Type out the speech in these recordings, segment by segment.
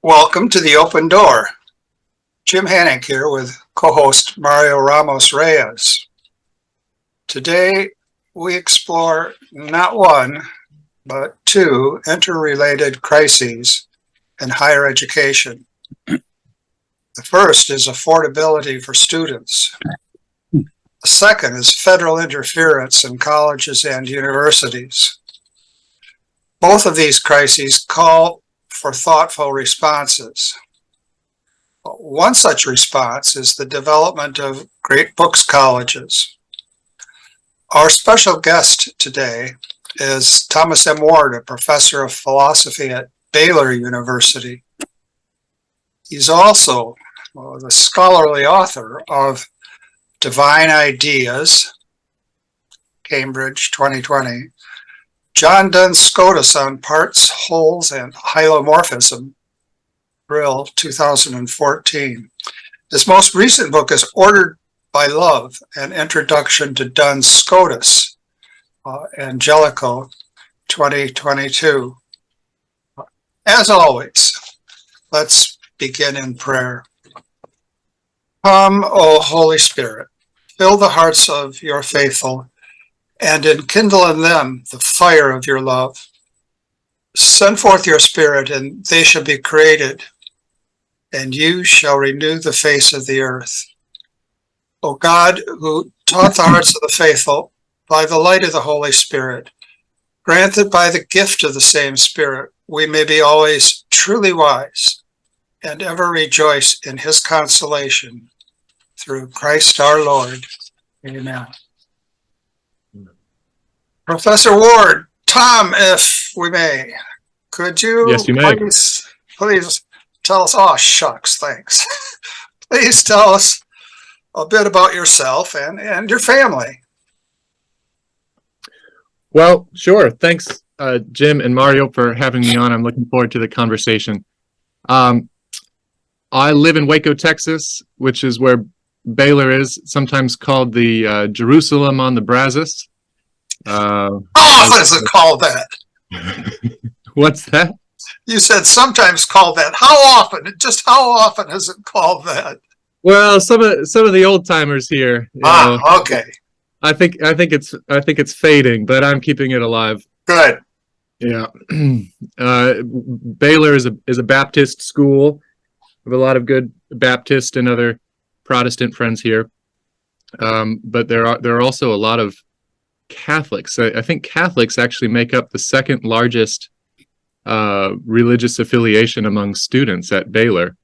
Welcome to the Open Door. Jim Hannick here with co-host Mario Ramos-Reyes. Today we explore not one, but two interrelated crises in higher education. The first is affordability for students. The second is federal interference in colleges and universities. Both of these crises call for thoughtful responses. One such response is the development of great books colleges. Our special guest today is Thomas M. Ward, a professor of philosophy at Baylor University. He's also the scholarly author of Divine Ideas, Cambridge 2020, John Duns Scotus on Parts, Wholes, and Hylomorphism, Brill 2014. His most recent book is Ordered by Love, an Introduction to Duns Scotus, Angelico 2022. As always, let's begin in prayer. Come, O Holy Spirit, fill the hearts of your faithful and enkindle in them the fire of your love. Send forth your Spirit, and they shall be created, and you shall renew the face of the earth. O God, who taught the hearts of the faithful by the light of the Holy Spirit, grant that by the gift of the same Spirit we may be always truly wise and ever rejoice in his consolation. Through Christ our Lord. Amen. Professor Ward, Tom, if we may, could you, yes, you may. Please tell us, oh shucks, thanks. Please tell us a bit about yourself and your family. Well, sure. Thanks, Jim and Mario, for having me on. I'm looking forward to the conversation. I live in Waco, Texas, which is where Baylor is, sometimes called the Jerusalem on the Brazos. How often is it called that? What's that? You said sometimes called that. How often? Just how often is it called that? Well, some of the old timers here. Okay. I think it's fading, but I'm keeping it alive. Good. Yeah. Baylor is a Baptist school. We have a lot of good Baptist and other Protestant friends here, but there are also a lot of Catholics. I think Catholics actually make up the second largest religious affiliation among students at Baylor,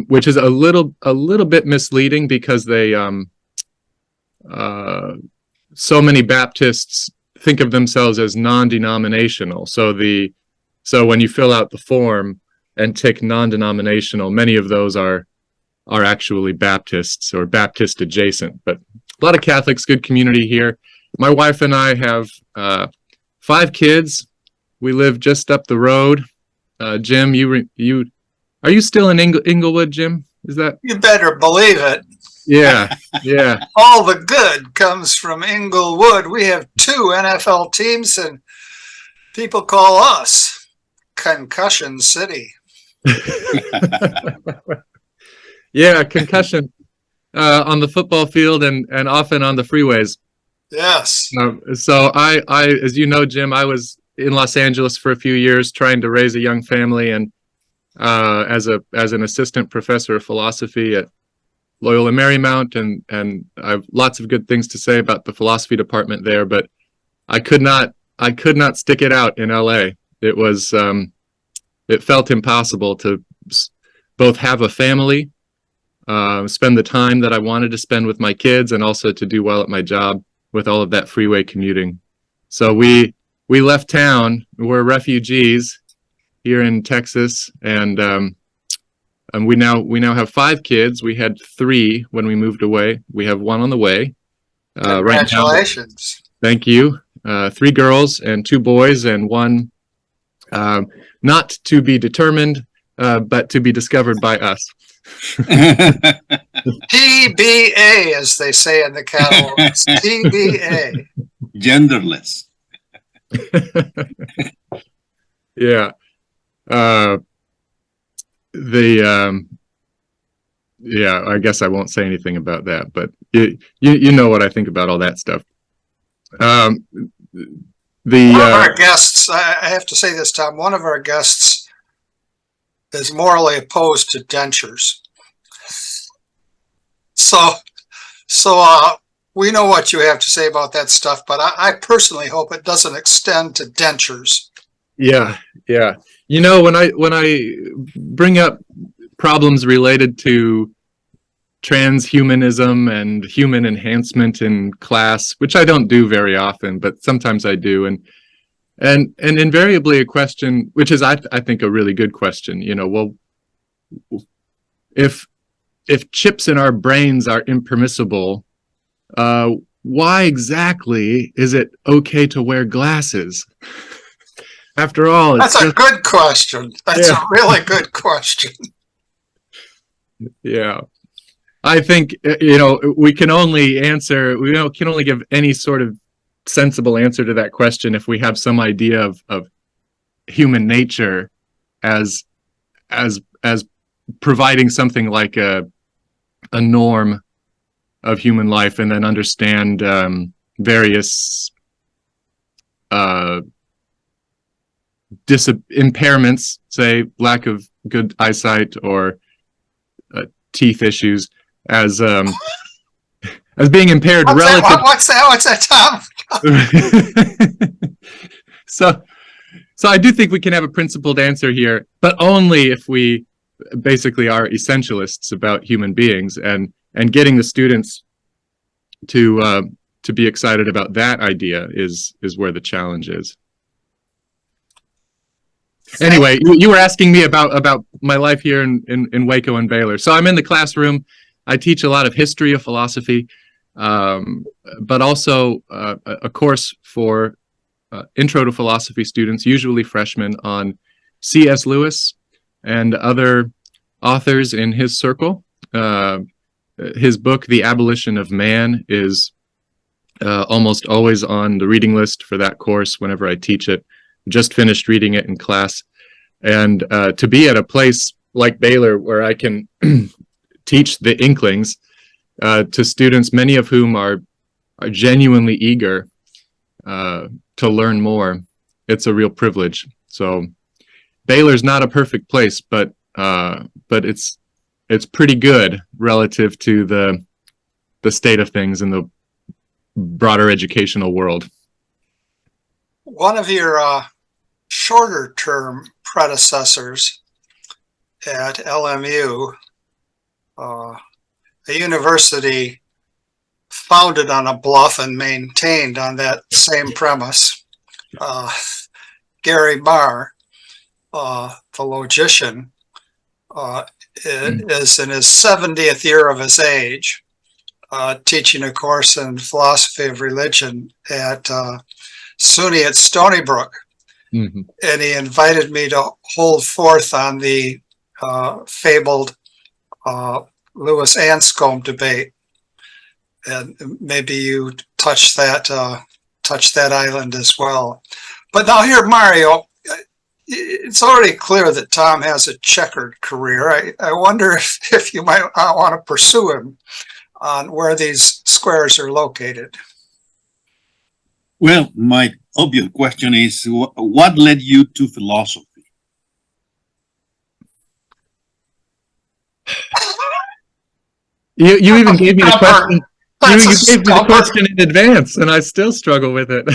which is a little bit misleading because they so many Baptists think of themselves as non-denominational. So when you fill out the form and tick non-denominational, many of those are actually Baptists or Baptist adjacent, but a lot of Catholics, good community here. My wife and I have 5 kids. We live just up the road. Jim, are you still in Inglewood, Jim? Is that? You better believe it. Yeah. All the good comes from Inglewood. We have 2 NFL teams, and people call us Concussion City. Yeah, concussion on the football field and often on the freeways. Yes. So I, as you know, Jim, I was in Los Angeles for a few years trying to raise a young family, and as an assistant professor of philosophy at Loyola Marymount, and I have lots of good things to say about the philosophy department there, but I could not stick it out in LA. It was it felt impossible to both have a family, spend the time that I wanted to spend with my kids, and also to do well at my job with all of that freeway commuting. So we left town. We're refugees here in Texas, and we now have 5 kids. We had 3 when we moved away. We have 1 on the way. Congratulations. Right now. Thank you. 3 girls and 2 boys, and 1 not to be determined, but to be discovered by us. TBA, as they say in the catalogs. TBA. Genderless. Yeah. yeah, I guess I won't say anything about that, but you know what I think about all that stuff. One of our guests, I have to say this, Tom, one of our guests is morally opposed to dentures. So we know what you have to say about that stuff, but I personally hope it doesn't extend to dentures. Yeah. You know, when I bring up problems related to transhumanism and human enhancement in class, which I don't do very often, but sometimes I do, and invariably a question, which is I think a really good question, you know, well, if chips in our brains are impermissible, why exactly is it okay to wear glasses? After all, that's a good question. That's a really good question. Yeah. I think, you know, we can only give any sort of sensible answer to that question if we have some idea of human nature as providing something like a norm of human life, and then understand various impairments, say lack of good eyesight or teeth issues, as being impaired relative. What's that, Tom? So I do think we can have a principled answer here, but only if we basically are essentialists about human beings, and getting the students to be excited about that idea is where the challenge is. Anyway, you were asking me about my life here in Waco and Baylor. So I'm in the classroom. I teach a lot of history of philosophy, but also a course for intro to philosophy students, usually freshmen, on C.S. Lewis and other authors in his circle. His book, The Abolition of Man, is almost always on the reading list for that course whenever I teach it. Just finished reading it in class. And to be at a place like Baylor where I can teach the Inklings to students, many of whom are genuinely eager to learn more, it's a real privilege. So Baylor's not a perfect place, but it's pretty good relative to the state of things in the broader educational world. One of your shorter term predecessors at LMU, a university founded on a bluff and maintained on that same premise, Gary Marr, the logician, is in his 70th year of his age, teaching a course in philosophy of religion at SUNY at Stony Brook. Mm-hmm. And he invited me to hold forth on the fabled Lewis Anscombe debate. And maybe you touch that island as well. But now here, Mario, it's already clear that Tom has a checkered career. I wonder if you might want to pursue him on where these squares are located. Well, my obvious question is, what led you to philosophy? You even gave me the question. You gave me the question in advance, and I still struggle with it.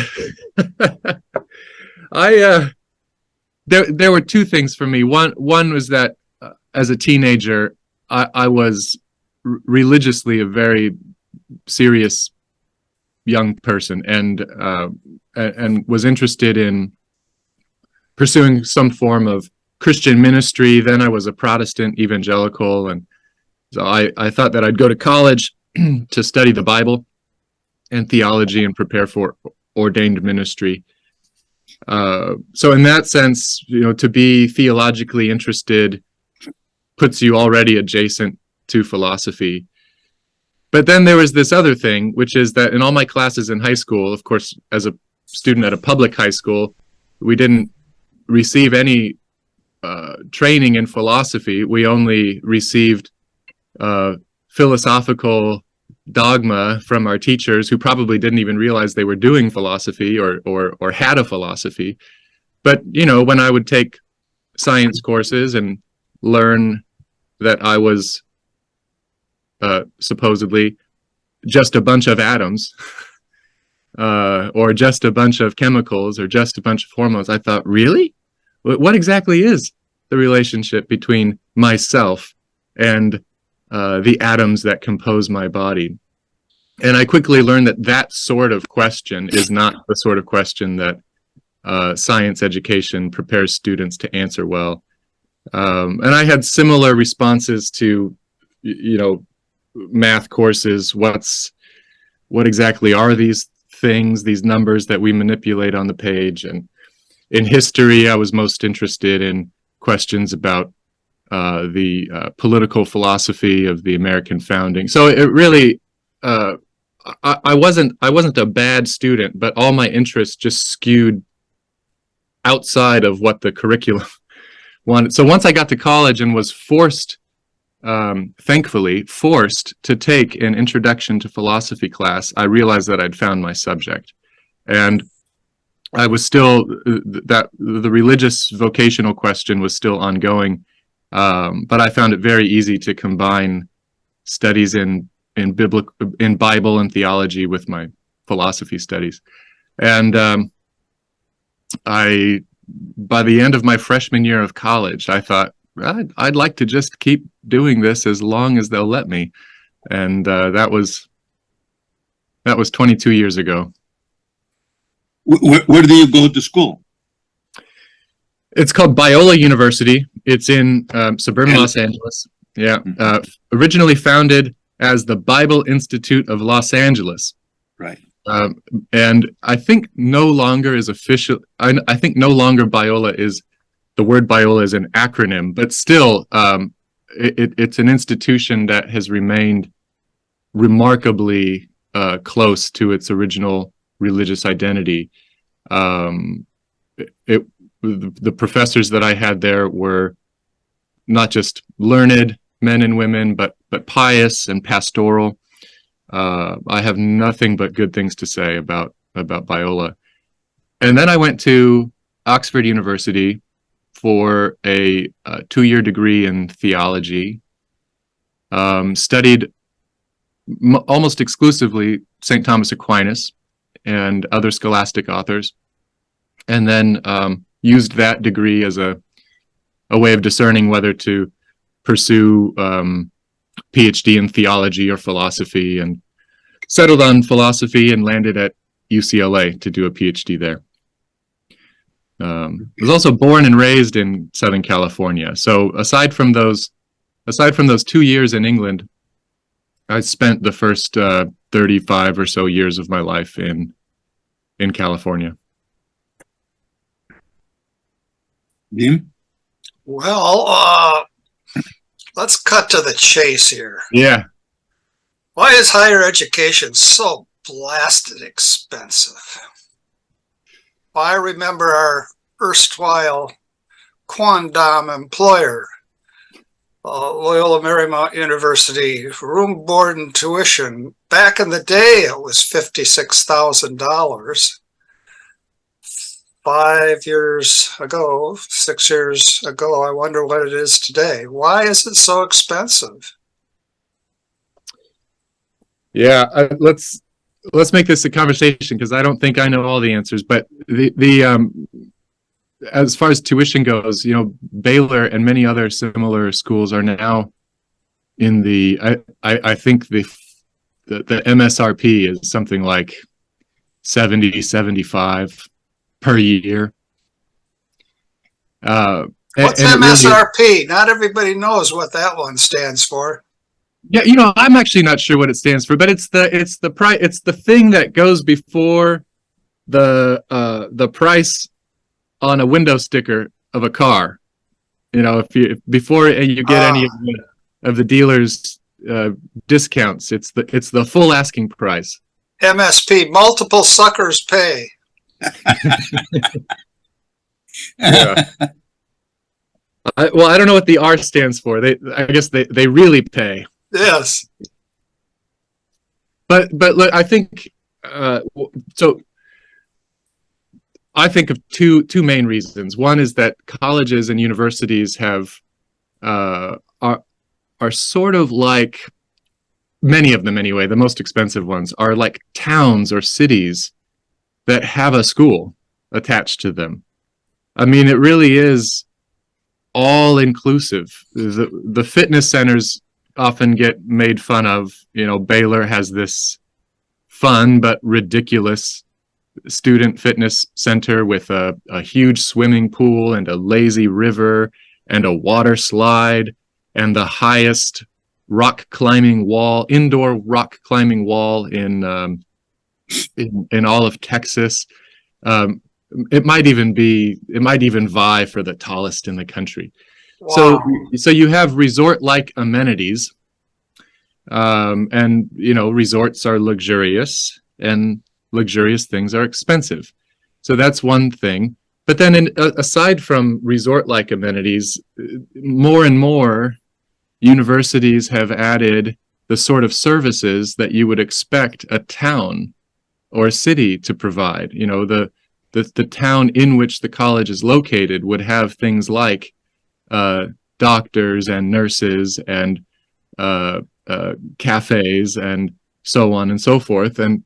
There were two things for me. One was that as a teenager, I was religiously a very serious young person, and was interested in pursuing some form of Christian ministry. Then I was a Protestant evangelical, and so I thought that I'd go to college to study the Bible and theology and prepare for ordained ministry. So in that sense, to be theologically interested puts you already adjacent to philosophy. But then there was this other thing, which is that in all my classes in high school, of course, as a student at a public high school, we didn't receive any training in philosophy. We only received philosophical dogma from our teachers, who probably didn't even realize they were doing philosophy or had a philosophy. But when I would take science courses and learn that I was supposedly just a bunch of atoms, or just a bunch of chemicals, or just a bunch of hormones, I thought, really? What exactly is the relationship between myself and the atoms that compose my body? And I quickly learned that that sort of question is not the sort of question that science education prepares students to answer well. And I had similar responses to, math courses. What exactly are these things, these numbers that we manipulate on the page? And in history, I was most interested in questions about the political philosophy of the American founding. So it really, I wasn't a bad student, but all my interests just skewed outside of what the curriculum wanted. So once I got to college and was thankfully forced to take an introduction to philosophy class, I realized that I'd found my subject. And I was still, that the religious vocational question was still ongoing, but I found it very easy to combine studies in Bible and theology with my philosophy studies. And by the end of my freshman year of college, I thought, I'd like to just keep doing this as long as they'll let me. And that was 22 years ago. Where do you go to school? It's called Baylor University. It's in suburban Los Angeles. Yeah. Originally founded as the Bible Institute of Los Angeles. Right. And I think no longer is official. I think no longer Biola is, the word Biola is an acronym, but still, it's an institution that has remained remarkably close to its original religious identity. The professors that I had there were not just learned men and women, but pious and pastoral. I have nothing but good things to say about Biola. And then I went to Oxford University for a 2-year degree in theology. Studied almost exclusively St. Thomas Aquinas and other scholastic authors, and then used that degree as a way of discerning whether to pursue PhD in theology or philosophy, and settled on philosophy and landed at UCLA to do a PhD there. I was also born and raised in Southern California. So aside from those 2 years in England, I spent the first 35 or so years of my life in California. Jim? Well, let's cut to the chase here. Yeah. Why is higher education so blasted expensive? I remember our erstwhile quondam employer, Loyola Marymount University, room, board, and tuition. Back in the day, it was $56,000. 5 years ago, 6 years ago, I wonder what it is today. Why is it so expensive? Yeah, let's make this a conversation, because I don't think I know all the answers. But as far as tuition goes, Baylor and many other similar schools are now in the. I think the MSRP is something like 70, 75 per year. What's MSRP? Really, not everybody knows what that one stands for. Yeah, I'm actually not sure what it stands for, but it's the thing that goes before the price on a window sticker of a car. Before you get any of the dealers' discounts, it's the full asking price. MSP, multiple suckers pay. Yeah. Well, I don't know what the R stands for. I guess they really pay. Yes. But look, I think so. I think of two main reasons. One is that colleges and universities have are sort of like, many of them anyway, the most expensive ones are like towns or cities that have a school attached to them. I mean, it really is all inclusive. The fitness centers often get made fun of. You know, Baylor has this fun but ridiculous student fitness center with a huge swimming pool and a lazy river and a water slide and the highest indoor rock climbing wall in all of Texas. It might even vie for the tallest in the country. Wow. So you have resort-like amenities, and you know, resorts are luxurious, and luxurious things are expensive. So that's one thing. But then, aside from resort-like amenities, more and more universities have added the sort of services that you would expect a town or a city to provide. You know, the town in which the college is located would have things like doctors and nurses and cafes and so on and so forth. And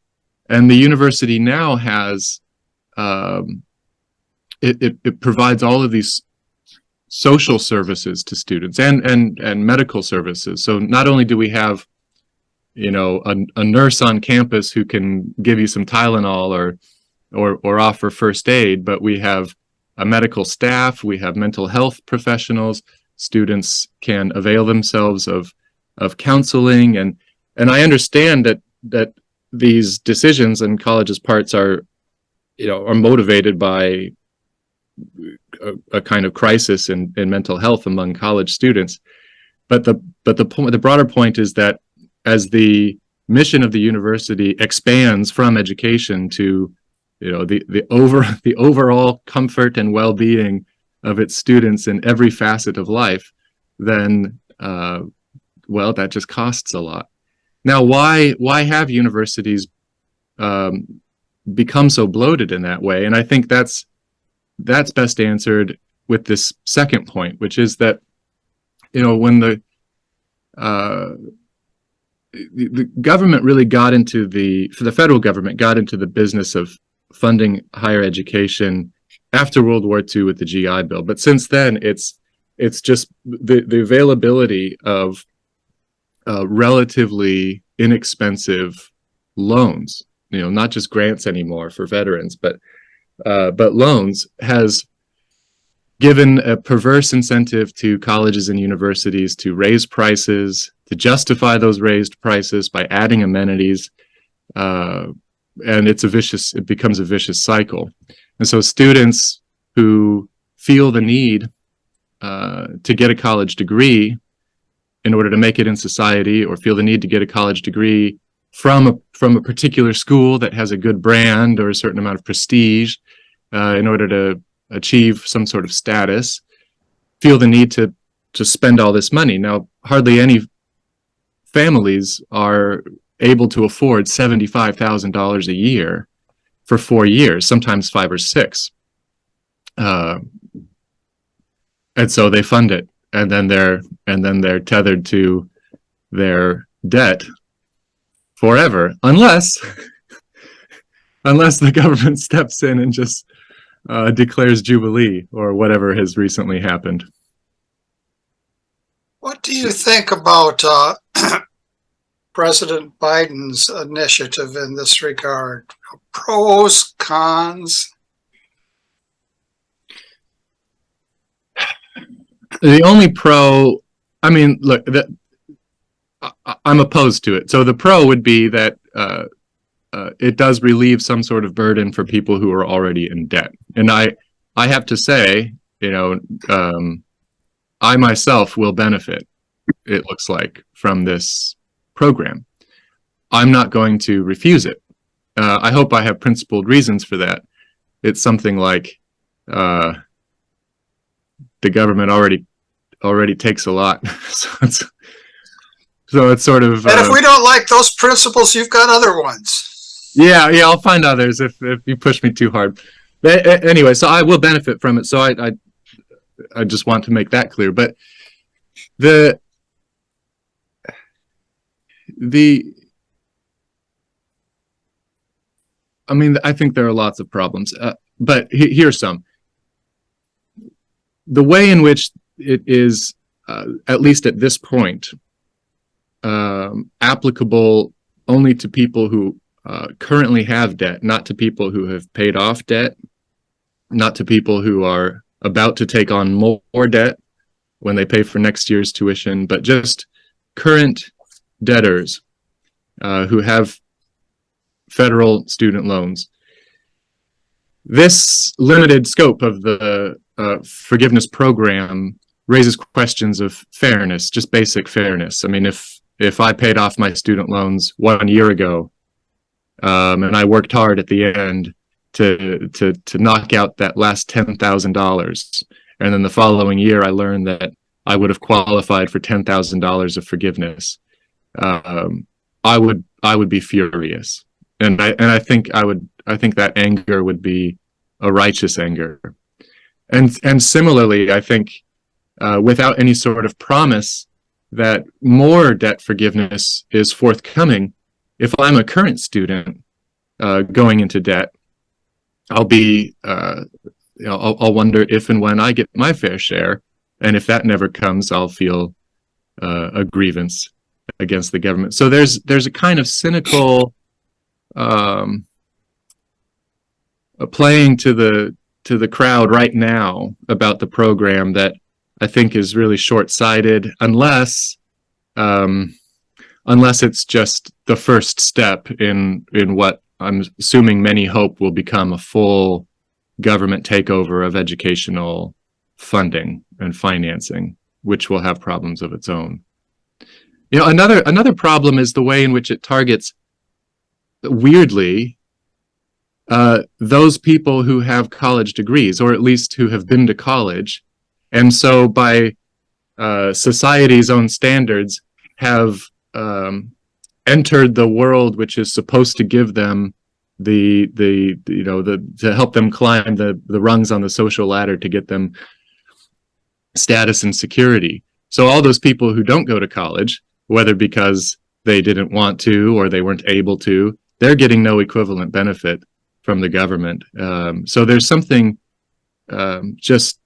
the university now has it provides all of these social services to students and medical services. So not only do we have, you know, a nurse on campus who can give you some Tylenol or offer first aid, but we have a medical staff, we have mental health professionals, students can avail themselves of counseling, and I understand that these decisions on colleges' parts are motivated by a kind of crisis in mental health among college students. But the broader point is that as the mission of the university expands from education to, you know, the overall comfort and well-being of its students in every facet of life, then that just costs a lot. Now, why have universities become so bloated in that way? And I think that's best answered with this second point, which is that, you know, when the government really the federal government got into the business of funding higher education after World War II with the GI Bill. But since then, it's just the availability of relatively inexpensive loans, you know, not just grants anymore for veterans, but loans, has given a perverse incentive to colleges and universities to raise prices, to justify those raised prices by adding amenities, and it becomes a vicious cycle. And so students who feel the need to get a college degree in order to make it in society, or feel the need to get a college degree from a particular school that has a good brand or a certain amount of prestige, in order to achieve some sort of status, feel the need to spend all this money. Now, hardly any families are able to afford $75,000 a year for 4 years, sometimes 5 or 6. And so they fund it, and then they're tethered to their debt forever, unless the government steps in and just declares Jubilee or whatever has recently happened. What do you think about President Biden's initiative in this regard? Pros, cons? The only pro, I mean, look, I'm opposed to it. So the pro would be that it does relieve some sort of burden for people who are already in debt. And I have to say, you know, I myself will benefit, it looks like, from this program. I'm not going to refuse it. I hope I have principled reasons for that. It's something like the government already already takes a lot. So it's sort of. And if we don't like those principles, you've got other ones. Yeah, I'll find others if you push me too hard. But anyway, so I will benefit from it. So I just want to make that clear. But I mean, I think there are lots of problems, but here's some. The way in which it is, at least at this point, applicable only to people who currently have debt, not to people who have paid off debt, not to people who are about to take on more debt when they pay for next year's tuition, but just current debtors who have federal student loans. This limited scope of the forgiveness program raises questions of fairness, just basic fairness. I mean, if I paid off my student loans 1 year ago, and I worked hard at the end to knock out that last $10,000, and then the following year I learned that I would have qualified for $10,000 of forgiveness, I would be furious, and I think that anger would be a righteous anger, and similarly, I think without any sort of promise that more debt forgiveness is forthcoming, if I'm a current student going into debt, I'll be I'll wonder if and when I get my fair share, and if that never comes, I'll feel a grievance against the government. So there's a kind of cynical playing to the crowd right now about the program that I think is really short-sighted, unless it's just the first step in what I'm assuming many hope will become a full government takeover of educational funding and financing, which will have problems of its own. Another problem is the way in which it targets, weirdly, those people who have college degrees, or at least who have been to college, and so by society's own standards have entered the world which is supposed to give them to help them climb the rungs on the social ladder to get them status and security. So all those people who don't go to college, whether because they didn't want to or they weren't able to, they're getting no equivalent benefit from the government. So there's something just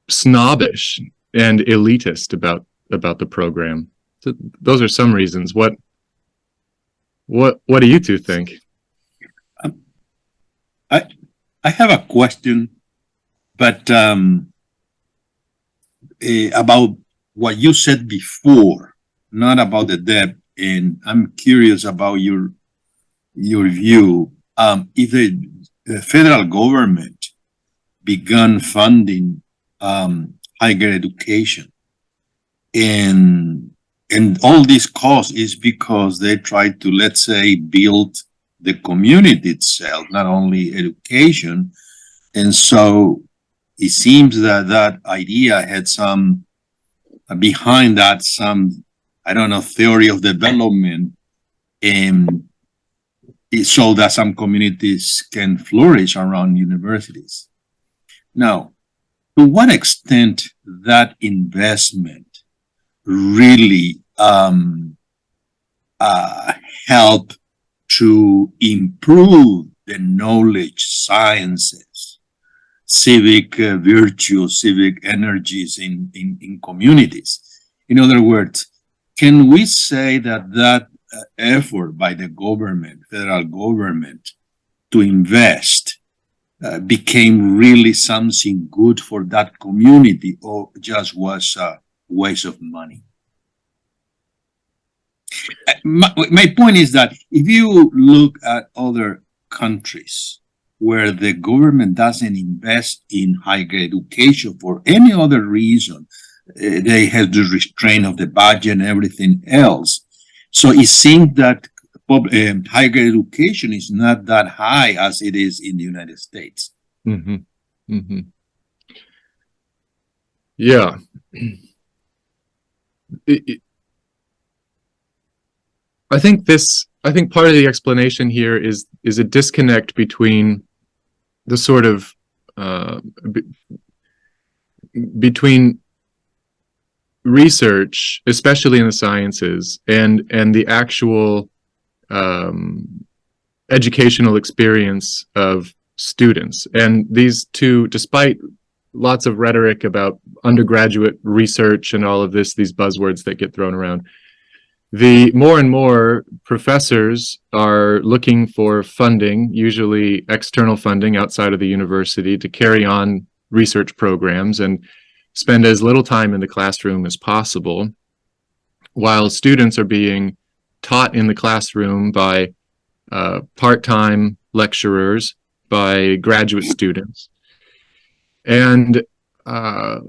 snobbish and elitist about the program. So those are some reasons. What do you two think? I have a question, but about what you said before, not about the debt, and I'm curious about your view. If the federal government began funding higher education, and all this cost is because they tried to, let's say, build the community itself, not only education. And so it seems that idea had some behind that, some, I don't know, theory of development, and so that some communities can flourish around universities. Now, to what extent that investment really help to improve the knowledge, sciences, civic virtue, civic energies in communities? In other words, can we say that effort by the government, federal government, to invest became really something good for that community, or just was a waste of money? My point is that if you look at other countries where the government doesn't invest in higher education for any other reason, they have the restraint of the budget and everything else. So it seems that higher education is not that high as it is in the United States. Mm-hmm. Mm-hmm. Yeah. I think part of the explanation here is a disconnect between the sort of between research, especially in the sciences, and the actual educational experience of students. And these two, despite lots of rhetoric about undergraduate research and all of this, these buzzwords that get thrown around, the more and more professors are looking for funding, usually external funding outside of the university, to carry on research programs and spend as little time in the classroom as possible, while students are being taught in the classroom by part-time lecturers, by graduate students, and are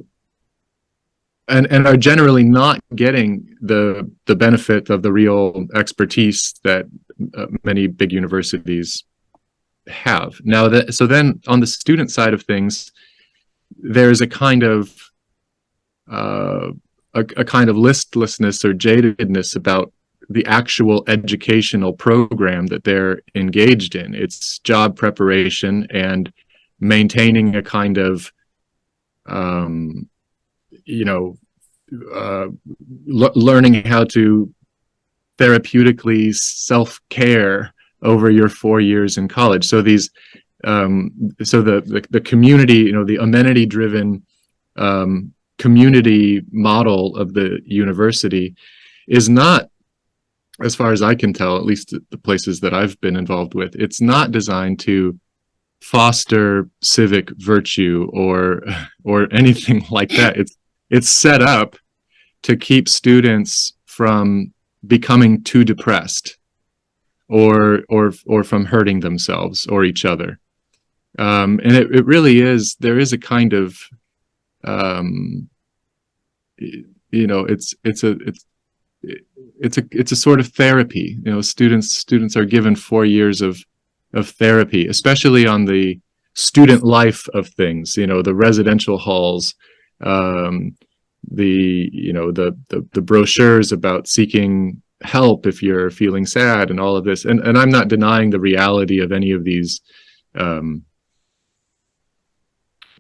generally not getting the benefit of the real expertise that many big universities have. Now, so then on the student side of things, there's a kind of listlessness or jadedness about the actual educational program that they're engaged in. It's job preparation and maintaining a kind of learning how to therapeutically self-care over your 4 years in college. So these, so the community, the amenity-driven community model of the university is not, as far as I can tell, at least the places that I've been involved with, it's not designed to foster civic virtue or anything like that. It's set up to keep students from becoming too depressed or from hurting themselves or each other. And it really is, there is a kind of it's a sort of therapy. Students are given 4 years of therapy, especially on the student life of things, the residential halls, the brochures about seeking help if you're feeling sad and all of this. And I'm not denying the reality of any of these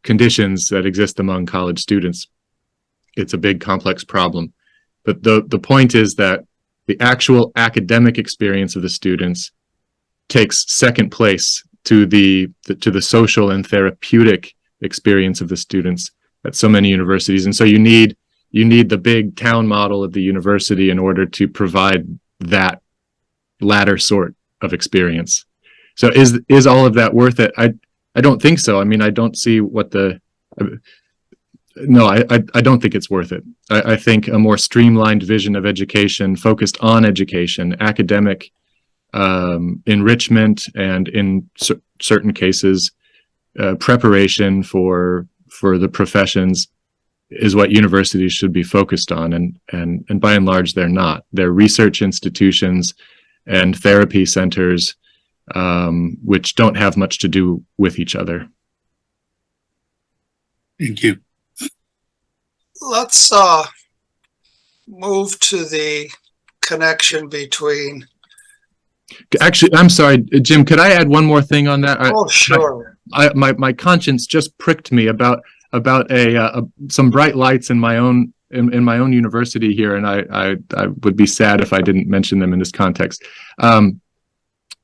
conditions that exist among college students. It's a big, complex problem. But the point is that the actual academic experience of the students takes second place to the social and therapeutic experience of the students at so many universities. And so you need the big town model of the university in order to provide that latter sort of experience. So is all of that worth it? I don't think so. I mean, I don't see what I don't think it's worth it. I think a more streamlined vision of education, focused on education, academic enrichment, and in certain cases, preparation for the professions, is what universities should be focused on. And by and large, they're not. They're research institutions and therapy centers, which don't have much to do with each other. Thank you. Let's move to the connection between. Actually, I'm sorry, Jim, could I add one more thing on that? Oh, sure. My conscience just pricked me about some bright lights in my own university here, and I would be sad if I didn't mention them in this context.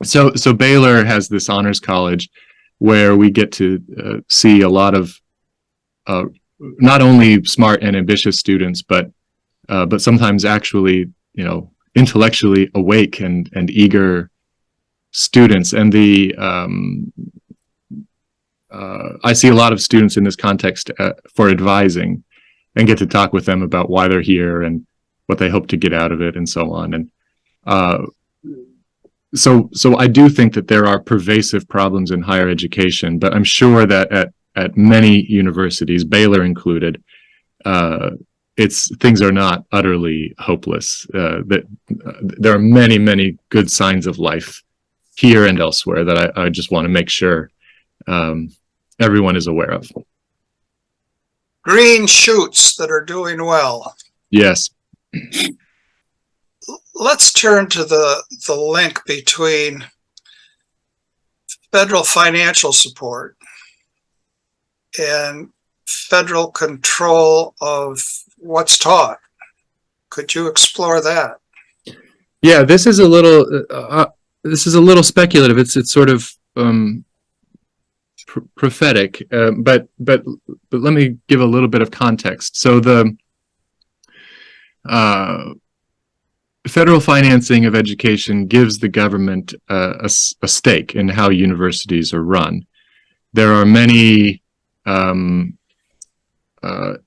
So Baylor has this honors college where we get to see a lot of not only smart and ambitious students, but sometimes actually, intellectually awake and eager students. And I see a lot of students in this context for advising, and get to talk with them about why they're here and what they hope to get out of it and so on. And so I do think that there are pervasive problems in higher education, but I'm sure that at many universities, Baylor included, things are not utterly hopeless. That there are many, many good signs of life here and elsewhere that I just want to make sure everyone is aware of. Green shoots that are doing well. Yes. Let's turn to the link between federal financial support and federal control of what's taught. Could you explore that? Yeah, this is a little speculative. It's sort of prophetic, but let me give a little bit of context. So the federal financing of education gives the government a stake in how universities are run. There are many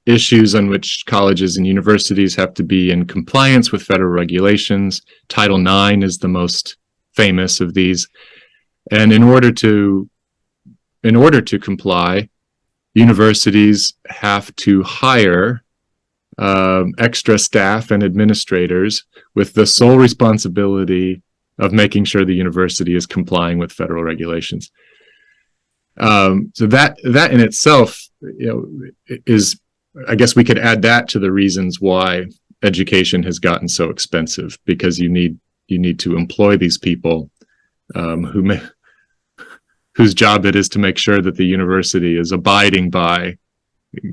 issues on which colleges and universities have to be in compliance with federal regulations. Title IX is the most famous of these. And in order to comply, universities have to hire extra staff and administrators with the sole responsibility of making sure the university is complying with federal regulations. So that in itself, is, I guess we could add that to the reasons why education has gotten so expensive, because you need to employ these people whose job it is to make sure that the university is abiding by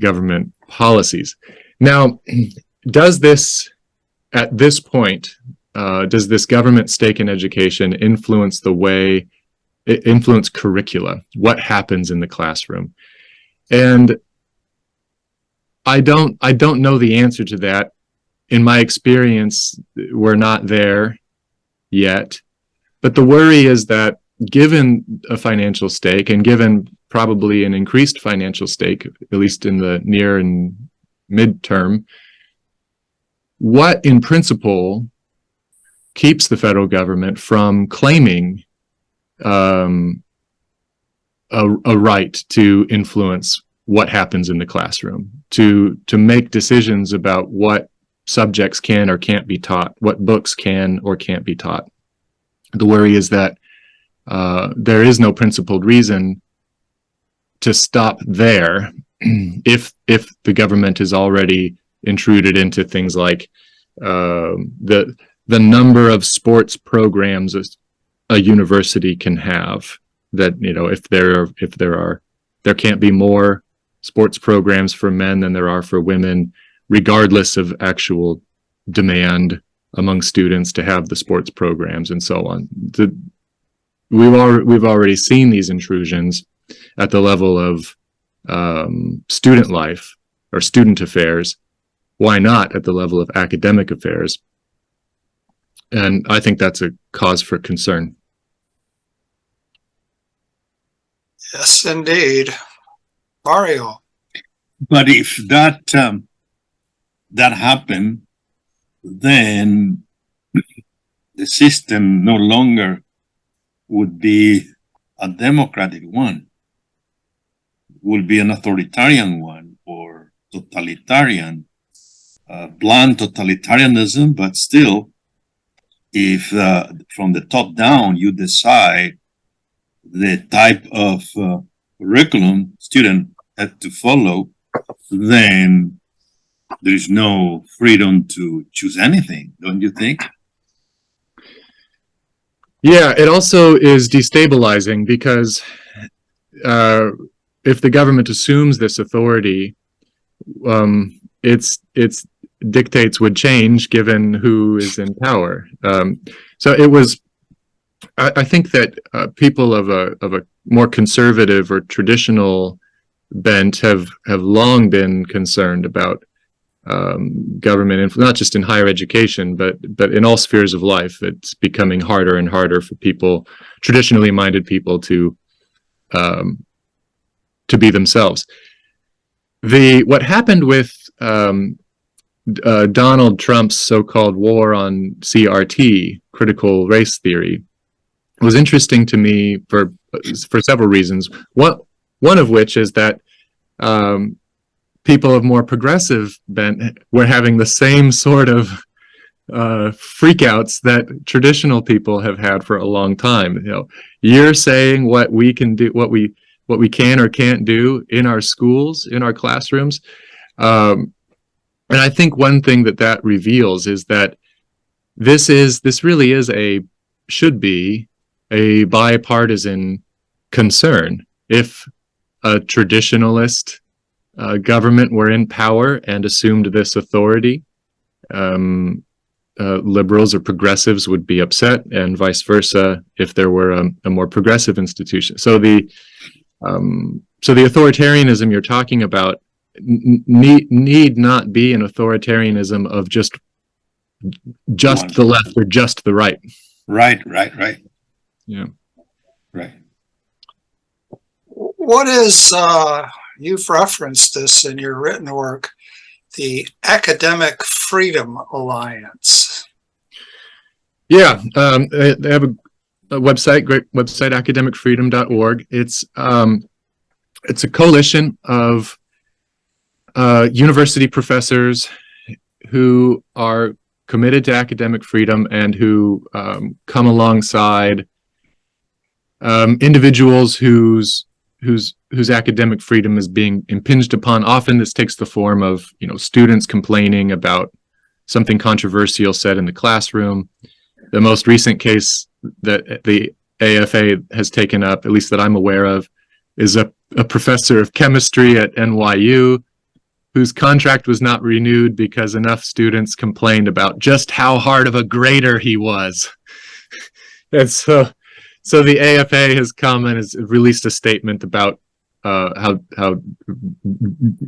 government policies. Now, does this government stake in education influence curricula, what happens in the classroom? And I don't know the answer to that. In my experience, we're not there yet. But the worry is that given a financial stake, and given probably an increased financial stake, at least in the near and midterm, what in principle keeps the federal government from claiming a right to influence what happens in the classroom, to make decisions about what subjects can or can't be taught, what books can or can't be taught? The worry is that there is no principled reason to stop there if the government is already intruded into things like the number of sports programs a university can have. That, there can't be more sports programs for men than there are for women, regardless of actual demand among students to have the sports programs and so on. We've already seen these intrusions at the level of student life or student affairs. Why not at the level of academic affairs? And I think that's a cause for concern. Yes, indeed. Mario. But if that happened, then the system no longer would be a democratic one, would be an authoritarian one, or totalitarian, blunt totalitarianism. But still, if from the top down you decide the type of curriculum student had to follow, then there is no freedom to choose anything, don't you think? Yeah, it also is destabilizing because if the government assumes this authority, its dictates would change given who is in power. So it was. I think that people of a more conservative or traditional bent have long been concerned about government influence, not just in higher education, but in all spheres of life. It's becoming harder and harder for people, traditionally minded people, to be themselves. What happened with Donald Trump's so-called war on CRT, critical race theory, was interesting to me for several reasons. One of which is that people of more progressive bent were having the same sort of freakouts that traditional people have had for a long time. You're saying what we can do, what we can or can't do in our schools, in our classrooms. And I think one thing that reveals is that this really is should be a bipartisan concern. If a traditionalist government were in power and assumed this authority, liberals or progressives would be upset, and vice versa if there were a more progressive institution. So the authoritarianism you're talking about need not be an authoritarianism of just the left or just the right. Right. Yeah. Right. What is, you've referenced this in your written work, the Academic Freedom Alliance? Yeah, they have a website, great website, academicfreedom.org. It's a coalition of university professors who are committed to academic freedom and who come alongside individuals whose academic freedom is being impinged upon. Often this takes the form of, students complaining about something controversial said in the classroom. The most recent case that the AFA has taken up, at least that I'm aware of, is a professor of chemistry at NYU whose contract was not renewed because enough students complained about just how hard of a grader he was. And so the AFA has come and has released a statement about how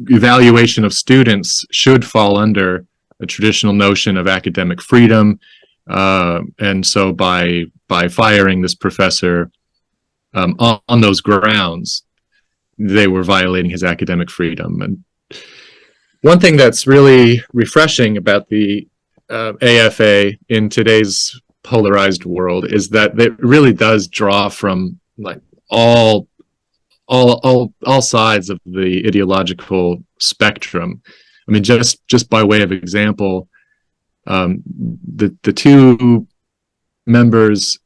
evaluation of students should fall under a traditional notion of academic freedom. And so by firing this professor on those grounds, they were violating his academic freedom. And one thing that's really refreshing about the AFA in today's polarized world is that it really does draw from like all sides of the ideological spectrum. I mean, just by way of example, the two members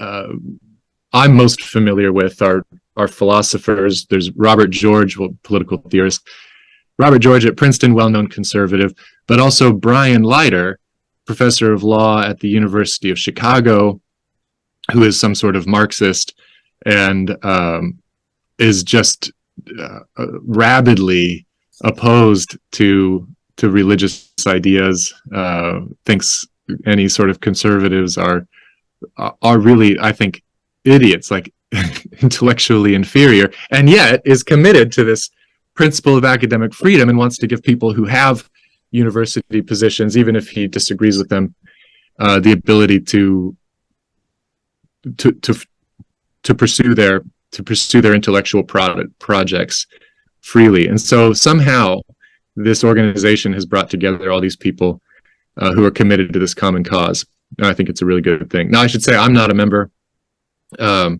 I'm most familiar with are philosophers. There's Robert George, political theorist. Robert George at Princeton, well-known conservative, but also Brian Leiter, professor of law at the University of Chicago, who is some sort of Marxist and is just rabidly opposed to religious ideas, thinks any sort of conservatives are really, I think, idiots, like intellectually inferior, and yet is committed to this principle of academic freedom and wants to give people who have university positions, even if he disagrees with them, the ability to pursue their intellectual projects freely. And so somehow this organization has brought together all these people who are committed to this common cause. And I think it's a really good thing. Now, I should say I'm not a member, but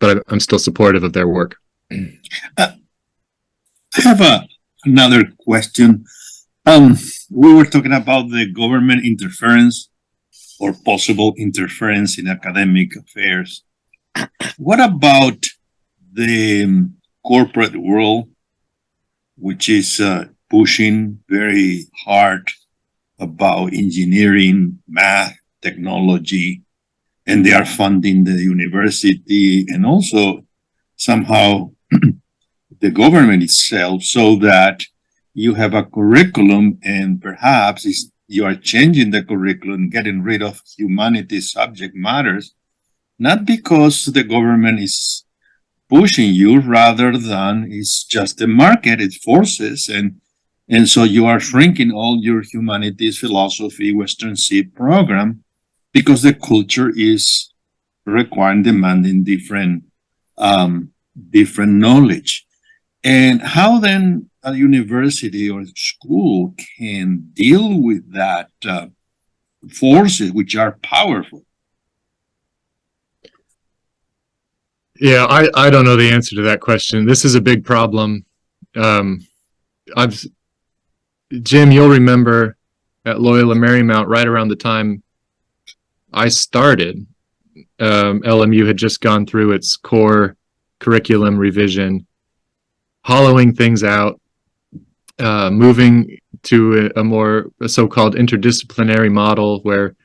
I'm still supportive of their work. I have another question. We were talking about the government interference or possible interference in academic affairs. What about the corporate world, which is pushing very hard about engineering, math, technology, and they are funding the university and also somehow the government itself, so that you have a curriculum and perhaps you are changing the curriculum, getting rid of humanities subject matters, not because the government is pushing you, rather than it's just the market, it forces, and so you are shrinking all your humanities, philosophy, Western Civ program, because the culture is requiring, demanding different knowledge. And how then a university or school can deal with that forces which are powerful? Yeah, I don't know the answer to that question. This is a big problem. Jim, you'll remember at Loyola Marymount, right around the time I started, LMU had just gone through its core curriculum revision. hollowing things out, moving to a so-called interdisciplinary model where,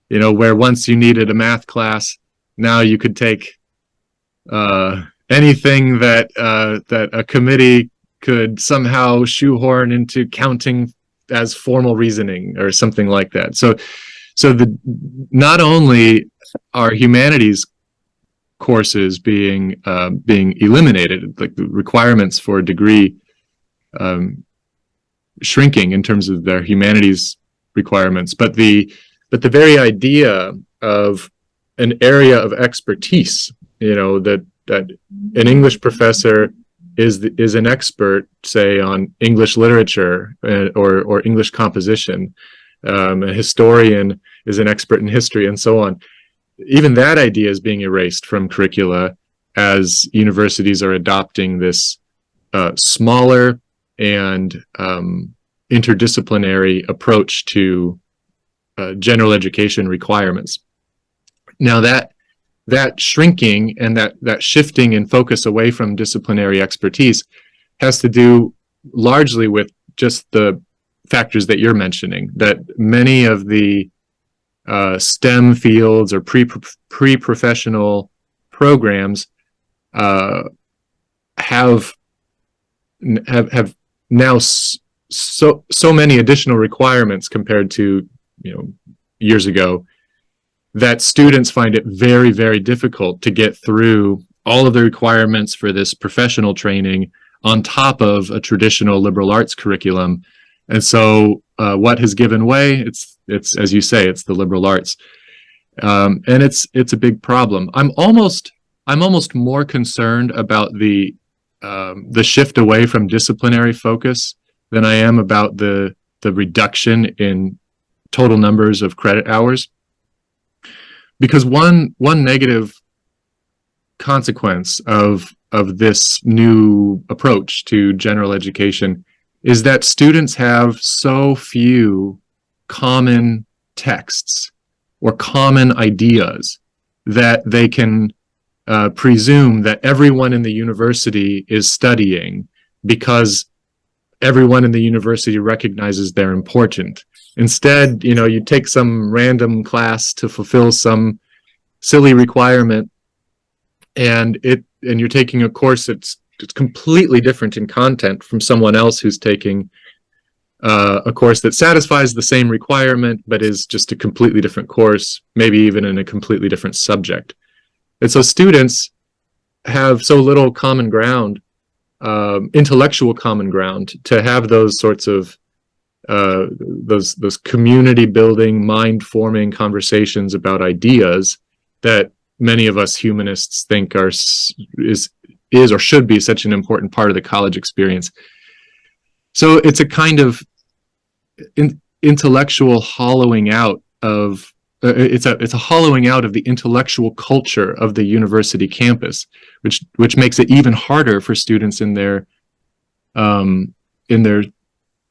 where once you needed a math class, now you could take anything that a committee could somehow shoehorn into counting as formal reasoning or something like that. So not only are humanities courses being eliminated, like the requirements for a degree shrinking in terms of their humanities requirements, but the very idea of an area of expertise, that an English professor is an expert, say, on English literature or English composition. A historian is an expert in history, and so on. Even that idea is being erased from curricula as universities are adopting this smaller and interdisciplinary approach to general education requirements. Now that shrinking and that shifting in focus away from disciplinary expertise has to do largely with just the factors that you're mentioning, that many of the STEM fields or pre-professional programs have now so many additional requirements compared to years ago, that students find it very, very difficult to get through all of the requirements for this professional training on top of a traditional liberal arts curriculum. And so what has given way? It's as you say, it's the liberal arts, and it's a big problem. I'm almost more concerned about the shift away from disciplinary focus than I am about the reduction in total numbers of credit hours. Because one negative consequence of this new approach to general education is that students have so few common texts or common ideas that they can presume that everyone in the university is studying because everyone in the university recognizes they're important. Instead, you take some random class to fulfill some silly requirement, and you're taking a course that's completely different in content from someone else who's taking a course that satisfies the same requirement, but is just a completely different course, maybe even in a completely different subject. And so students have so little common ground, intellectual common ground, to have those sorts of those community building, mind forming conversations about ideas that many of us humanists think is or should be such an important part of the college experience. So it's a kind of intellectual hollowing out of it's a hollowing out of the intellectual culture of the university campus, which makes it even harder for students in their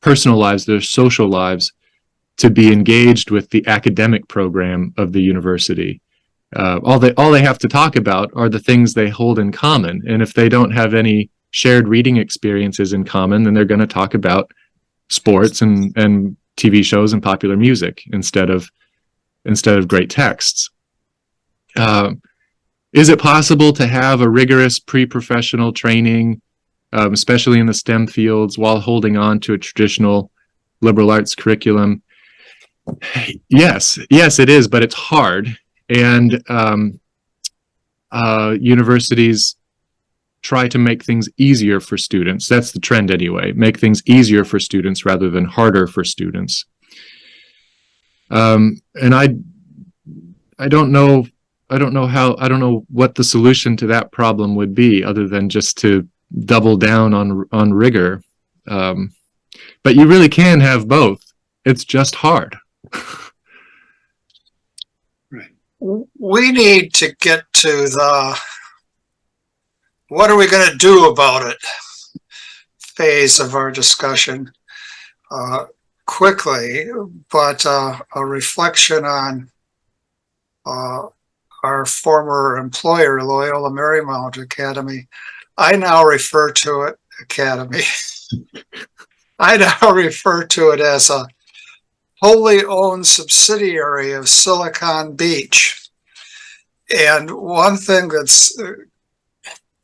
personal lives, their social lives, to be engaged with the academic program of the university. All they have to talk about are the things they hold in common, and if they don't have any shared reading experiences in common, then they're going to talk about sports and TV shows and popular music instead of great texts. Is it possible to have a rigorous pre-professional training, especially in the STEM fields, while holding on to a traditional liberal arts curriculum? Yes, it is, but it's hard. And universities try to make things easier for students. That's the trend anyway. Make things easier for students rather than harder for students. And I don't know what the solution to that problem would be, other than just to double down on rigor. But you really can have both. It's just hard. Right. We need to get to the what are we going to do about it phase of our discussion quickly, but a reflection on our former employer, Loyola Marymount Academy. I now refer to it Academy. I now refer to it as a wholly owned subsidiary of Silicon Beach. And one thing that's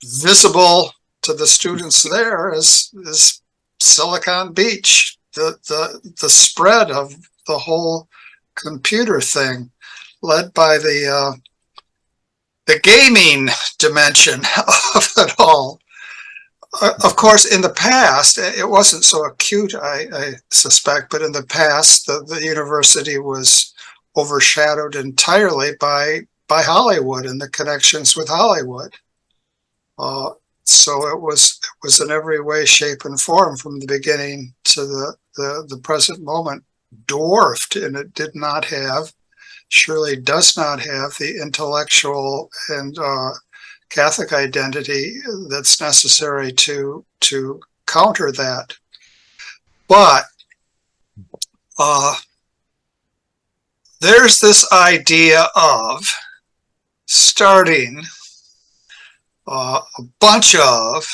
visible to the students there is Silicon Beach, the spread of the whole computer thing, led by the gaming dimension of it all. Of course, in the past, it wasn't so acute, I suspect, but in the past, the university was overshadowed entirely by Hollywood and the connections with Hollywood. So it was in every way, shape, and form from the beginning to the present moment dwarfed, and it did not have, surely does not have, the intellectual and Catholic identity that's necessary to counter that. But there's this idea of starting a bunch of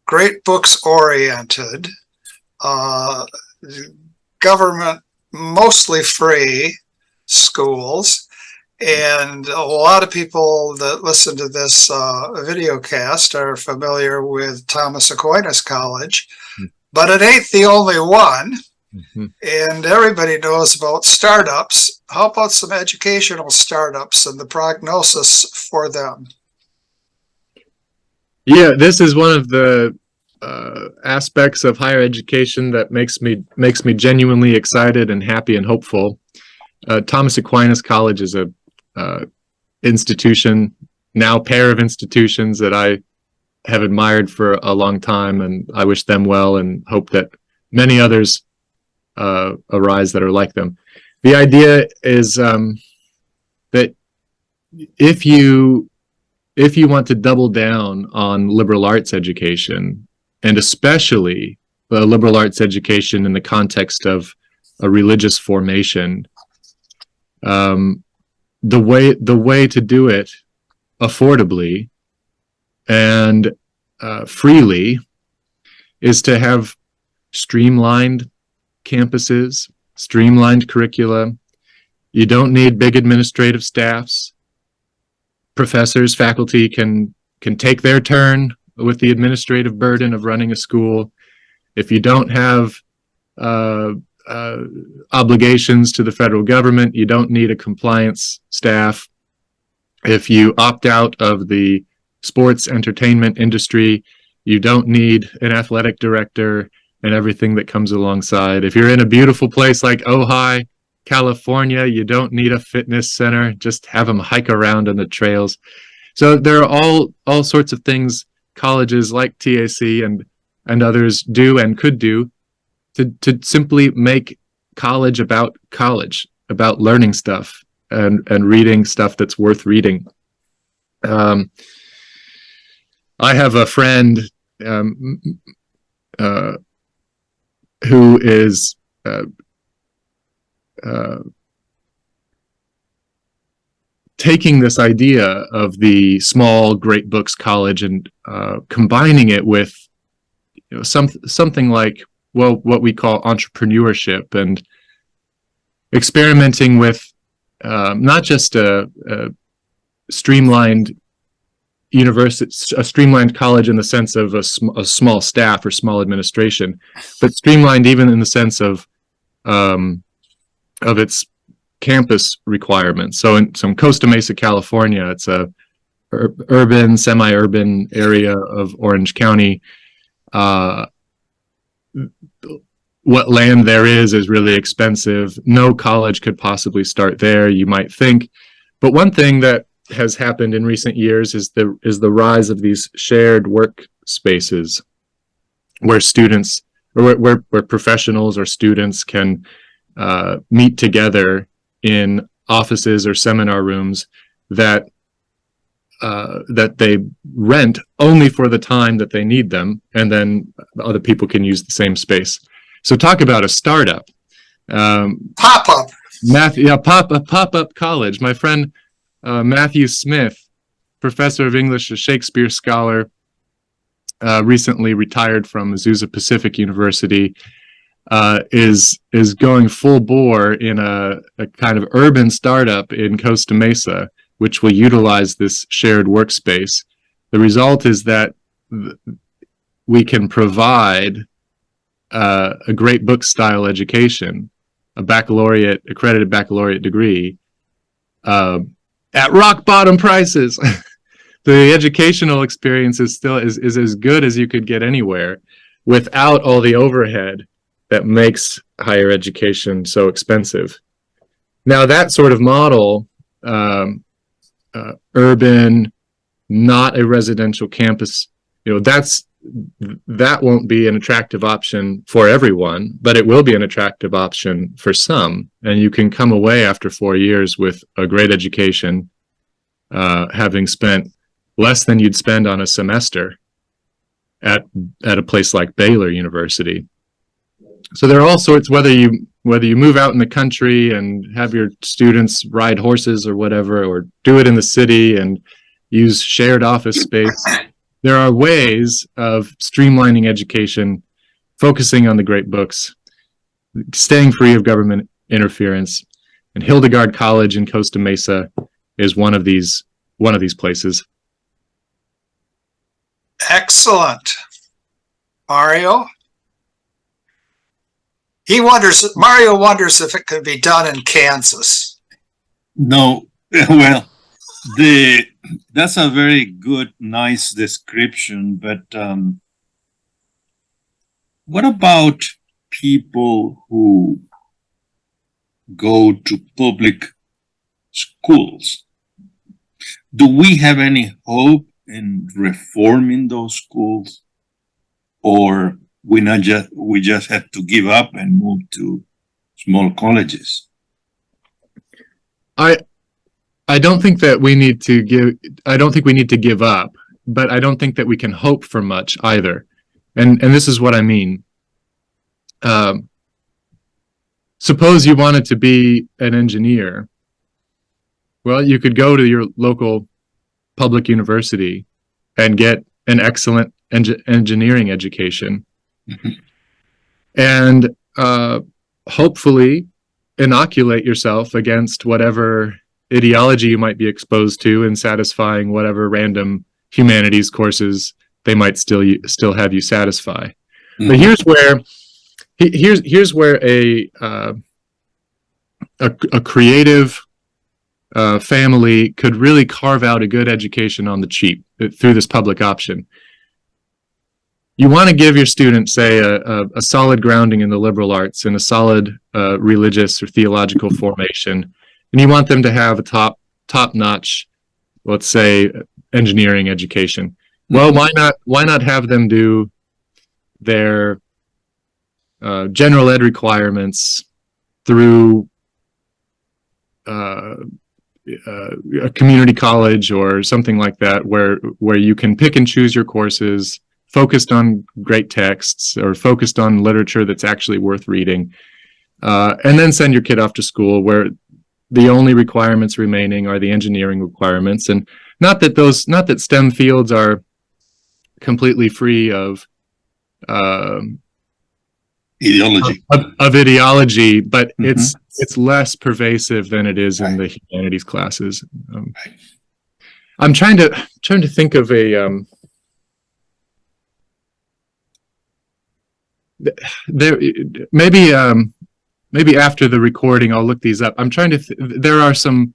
great books oriented, government mostly free schools. And a lot of people that listen to this video cast are familiar with Thomas Aquinas College, but it ain't the only one. Mm-hmm. And everybody knows about startups. How about some educational startups and the prognosis for them? Yeah, this is one of the aspects of higher education that makes me genuinely excited and happy and hopeful. Thomas Aquinas College is a institution, now pair of institutions that I have admired for a long time, and I wish them well and hope that many others arise that are like them. The idea is that if you want to double down on liberal arts education, and especially the liberal arts education in the context of a religious formation, the way to do it affordably and freely is to have streamlined campuses, streamlined curricula. You don't need big administrative staffs. Professors, faculty can take their turn with the administrative burden of running a school. If you don't have obligations to the federal government, you don't need a compliance staff. If you opt out of the sports entertainment industry, you don't need an athletic director and everything that comes alongside. If you're in a beautiful place like Ojai, California, you don't need a fitness center. Just have them hike around on the trails. So there are all sorts of things colleges like TAC and others do and could do to simply make college, about learning stuff and reading stuff that's worth reading. I have a friend who is taking this idea of the small great books college and combining it with something like what we call entrepreneurship, and experimenting with not just a streamlined university, a streamlined college in the sense of a small staff or small administration, but streamlined even in the sense of its campus requirements. So in Costa Mesa, California, it's a urban, semi-urban area of Orange County. What land there is really expensive. No college could possibly start there, you might think. But one thing that has happened in recent years is the rise of these shared work spaces where students, or where professionals or students can meet together in offices or seminar rooms that they rent only for the time that they need them, and then other people can use the same space. So talk about a startup. Pop-up. Pop-up college. My friend Matthew Smith, professor of English, a Shakespeare scholar, recently retired from Azusa Pacific University, is going full bore in a kind of urban startup in Costa Mesa, which will utilize this shared workspace. The result is that we can provide a great book style education, accredited baccalaureate degree, at rock bottom prices. The educational experience is still is as good as you could get anywhere without all the overhead that makes higher education so expensive. Now, that sort of model, urban, not a residential campus, that won't be an attractive option for everyone, but it will be an attractive option for some. And you can come away after 4 years with a great education, having spent less than you'd spend on a semester at a place like Baylor University. So there are all sorts, whether you move out in the country and have your students ride horses or whatever, or do it in the city and use shared office space, there are ways of streamlining education, focusing on the great books, staying free of government interference. And Hildegard College in Costa Mesa is one of these places. Excellent. Mario? Mario wonders if it could be done in Kansas. No, well, that's a very good, nice description, but what about people who go to public schools? Do we have any hope in reforming those schools, or we just have to give up and move to small colleges? I don't think that we need to give up, but I don't think that we can hope for much either. And this is what I mean. Suppose you wanted to be an engineer. Well, you could go to your local public university and get an excellent engineering education. And hopefully inoculate yourself against whatever ideology you might be exposed to and satisfying whatever random humanities courses they might still have you satisfy. Mm-hmm. But here's where a creative family could really carve out a good education on the cheap through this public option. You want to give your students, say, a solid grounding in the liberal arts and a solid religious or theological formation, and you want them to have a top-notch, let's say, engineering education. Well, why not have them do their general ed requirements through a community college or something like that, where you can pick and choose your courses, focused on great texts or focused on literature that's actually worth reading, and then send your kid off to school where the only requirements remaining are the engineering requirements. And not that STEM fields are completely free of ideology, but it's less pervasive than it is in the humanities classes. I'm trying to think of a there maybe after the recording I'll look these up. I'm trying to there are some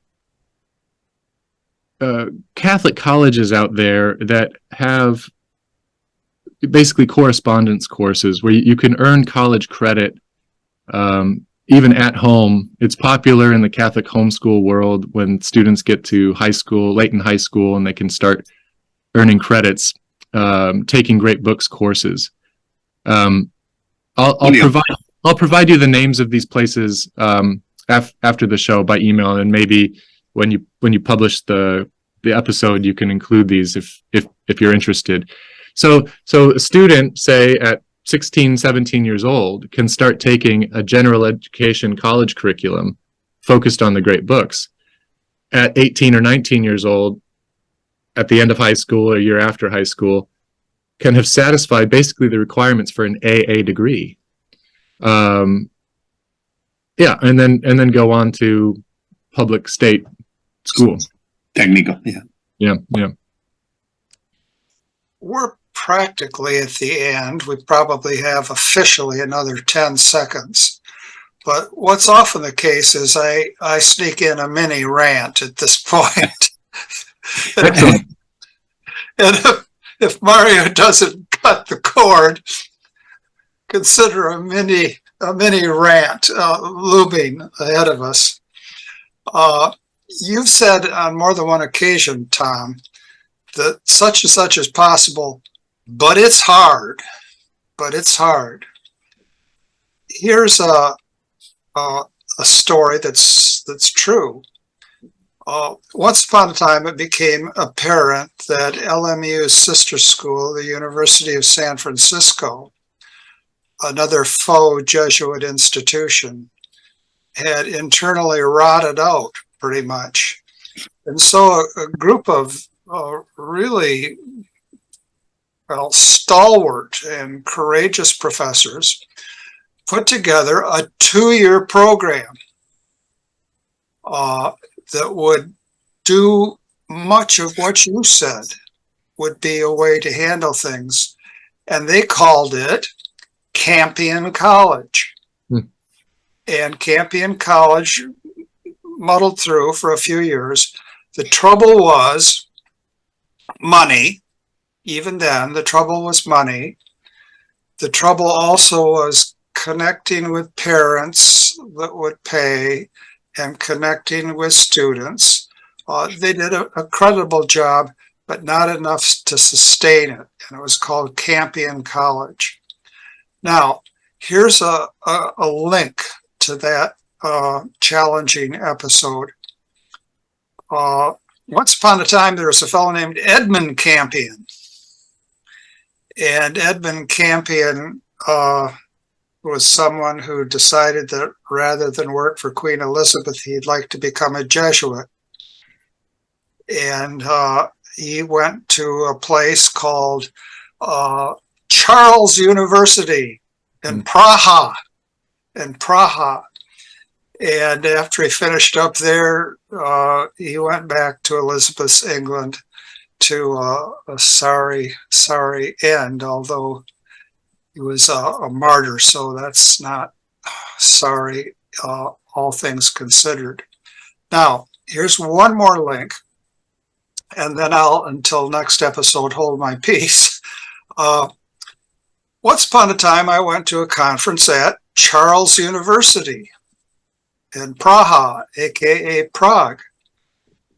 Catholic colleges out there that have basically correspondence courses where you can earn college credit even at home. It's popular in the Catholic homeschool world when students get to late in high school, and they can start earning credits taking great books courses. I'll provide you the names of these places after the show by email, and maybe when you publish the episode, you can include these if you're interested. So a student, say at 16, 17 years old, can start taking a general education college curriculum focused on the great books. At 18 or 19 years old, at the end of high school or a year after high school, can have satisfied basically the requirements for an AA degree. Yeah, and then go on to public state school. Technical, yeah. Yeah, yeah. We're practically at the end. We probably have officially another 10 seconds. But what's often the case is I sneak in a mini rant at this point. Excellent. And if Mario doesn't cut the cord, consider a mini rant looming ahead of us. You've said on more than one occasion, Tom, that such and such is possible, but it's hard. But it's hard. Here's a story that's true. Once upon a time, it became apparent that LMU's sister school, the University of San Francisco, another faux Jesuit institution, had internally rotted out pretty much. And so a group of really stalwart and courageous professors put together a 2-year program that would do much of what you said would be a way to handle things. And they called it Campion College. And Campion College muddled through for a few years. The trouble was money. Even then, the trouble was money. The trouble also was connecting with parents that would pay and connecting with students. They did a credible job, but not enough to sustain it. And it was called Campion College. Now, here's a link to that challenging episode. Once upon a time, there was a fellow named Edmund Campion. And Edmund Campion was someone who decided that rather than work for Queen Elizabeth, he'd like to become a Jesuit. And he went to a place called Charles University in Praha. And after he finished up there, he went back to Elizabeth's England to a sorry end, although he was a martyr, so that's not sorry, all things considered. Now, here's one more link, and then I'll, until next episode, hold my peace. Once upon a time, I went to a conference at Charles University in Praha, aka Prague.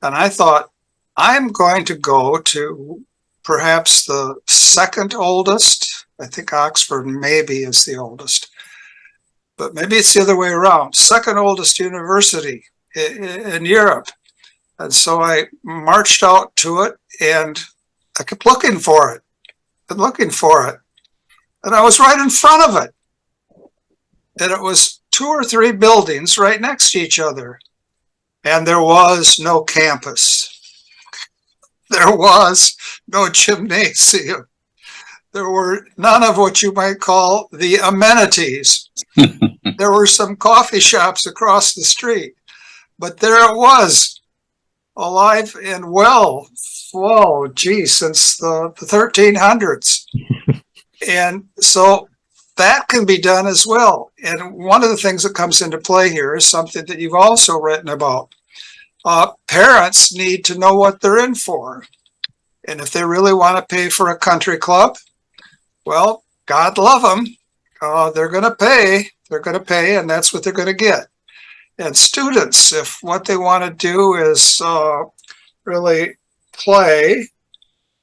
And I thought, I'm going to go to perhaps the second oldest, I think Oxford maybe is the oldest, but maybe it's the other way around, second oldest university in Europe. And so I marched out to it and I kept looking for it and looking for it. And I was right in front of it. And it was 2 or 3 buildings right next to each other. And there was no campus. There was no gymnasium. There were none of what you might call the amenities. There were some coffee shops across the street, but there it was, alive and well, since the 1300s. And so that can be done as well. And one of the things that comes into play here is something that you've also written about. Parents need to know what they're in for. And if they really want to pay for a country club, well, God love them. They're going to pay. They're going to pay, and that's what they're going to get. And students, if what they want to do is really play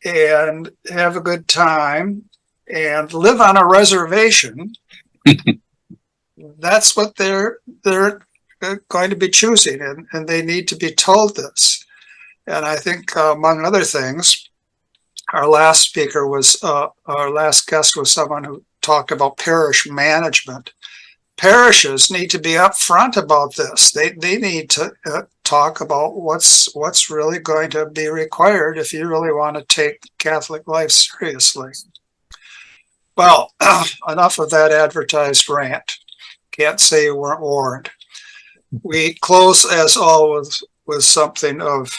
and have a good time and live on a reservation, that's what they're going to be choosing, and they need to be told this. And I think, among other things, our last guest was someone who talked about parish management. Parishes need to be upfront about this. They need to talk about what's really going to be required if you really want to take Catholic life seriously. Well, enough of that advertised rant. Can't say you weren't warned. We close, as always, with something of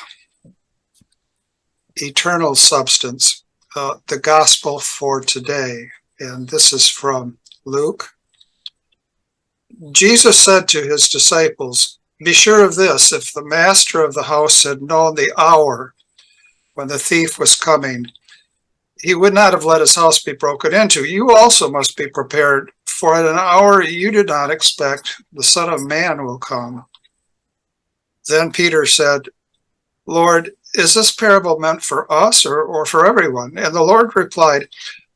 eternal substance, the gospel for today. And this is from Luke. Jesus said to his disciples, "Be sure of this, if the master of the house had known the hour when the thief was coming, he would not have let his house be broken into. You also must be prepared, for at an hour you do not expect, the Son of Man will come." Then Peter said, "Lord, is this parable meant for us or for everyone?" And the Lord replied,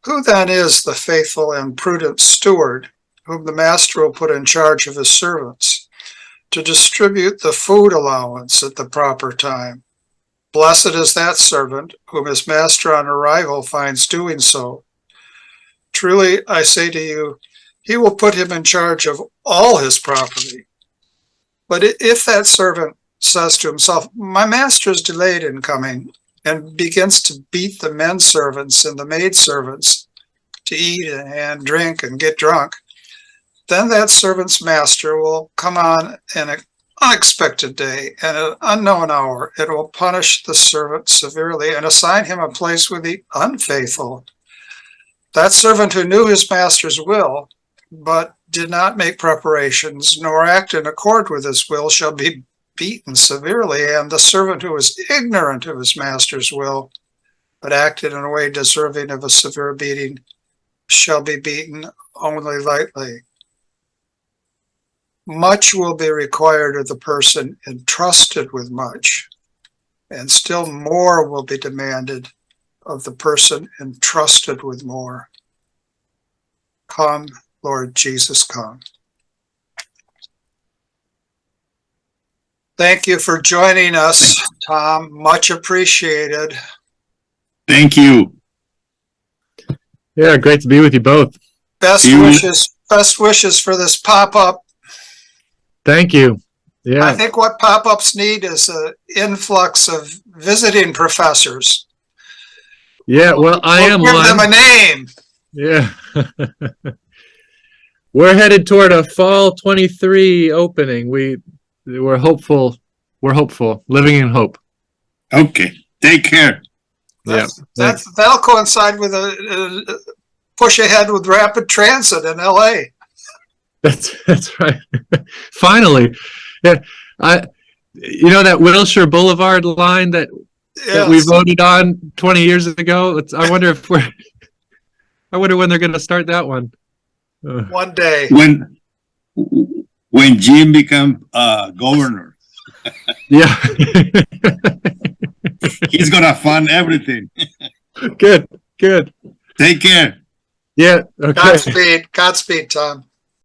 "Who then is the faithful and prudent steward, whom the master will put in charge of his servants, to distribute the food allowance at the proper time? Blessed is that servant whom his master on arrival finds doing so. Truly, I say to you, he will put him in charge of all his property. But if that servant says to himself, 'My master is delayed in coming,' and begins to beat the men servants and the maid servants to eat and drink and get drunk, then that servant's master will come on an unexpected day and at an unknown hour. It will punish the servant severely and assign him a place with the unfaithful. That servant who knew his master's will, but did not make preparations nor act in accord with his will, shall be beaten severely. And the servant who was ignorant of his master's will, but acted in a way deserving of a severe beating, shall be beaten only lightly. Much will be required of the person entrusted with much, and still more will be demanded of the person entrusted with more. Come, Lord Jesus, come." Thank you for joining us, Tom. Much appreciated. Thank you. Yeah, great to be with you both. Best wishes for this pop-up. Thank you. I Yeah, think what pop-ups need is an influx of visiting professors. yeah. Well, I am We'll give them a one. name. Yeah. We're headed toward a fall 23 opening. We're hopeful. We're hopeful. Living in hope. Okay. Take care. Yeah. That'll coincide with a push ahead with rapid transit in LA. That's right. Finally, yeah. That Wilshire Boulevard line that we Yes. voted on 20 years ago. I wonder when they're going to start that one. One day. When Jim become governor, Yeah. he's gonna fund everything. Good. Take care. Yeah. Okay. Godspeed, Tom.